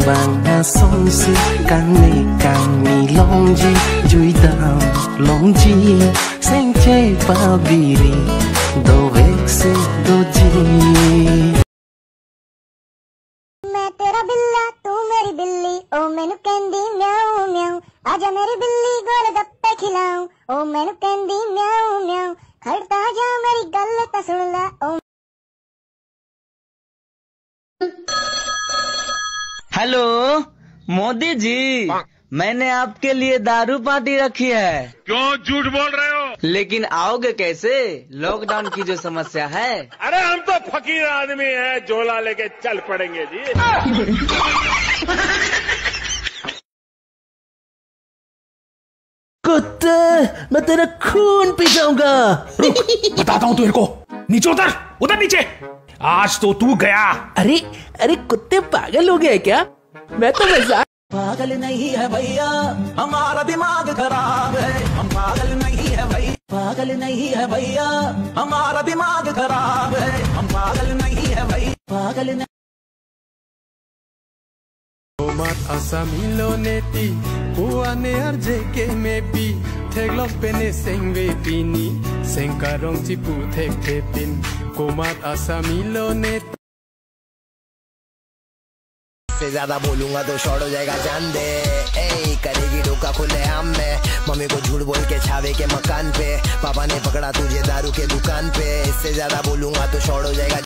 bang song si càng ngày càng mi long ji chui down long ji sen chơi bao biri do vek se do ji मैं तेरा बिल्ला तू मेरी बिल्ली ओ मैनू कहंदी म्याऊ म्याऊ आजा मेरी बिल्ली गोल गप्पे खिलाऊं ओ मैनू कहंदी म्याऊ म्याऊ खड़ता जा मेरी गल ता सुन ला ओ। हेलो मोदी जी, मैंने आपके लिए दारू पार्टी रखी है। क्यों झूठ बोल रहे हो? लेकिन आओगे कैसे? लॉकडाउन की जो समस्या है। अरे हम तो फकीर आदमी हैं, झोला लेके चल पड़ेंगे जी। कुत्ते, मैं तेरा खून पी जाऊंगा। रुक, बताता हूँ तेरे को। नीचे उतर, उतर नीचे। आज तो तू गया। अरे अरे कुत्ते पागल हो गए क्या? मैं तो मजाक। पागल नहीं है भैया, हमारा दिमाग खराब है। हम पागल नहीं है भैया, पागल नहीं है भैया, हमारा दिमाग खराब है। हम पागल नहीं है भैया, पागल नहीं। Omat asamilo neti, uane arjeke mepi, teglok pene sengve pini, sengkarong cipu tek tepin. Komat asamilo neti. से ज्यादा बोलूंगा तो शॉर्ट हो जाएगा जान दे। ए करेगी डोका खुले हम में, मम्मी को झूठ बोल के छावे के मकान पे, पापा ने पकड़ा तुझे दारू के दुकान पे। इससे ज्यादा बोलूंगा तो शॉर्ट हो जाएगा।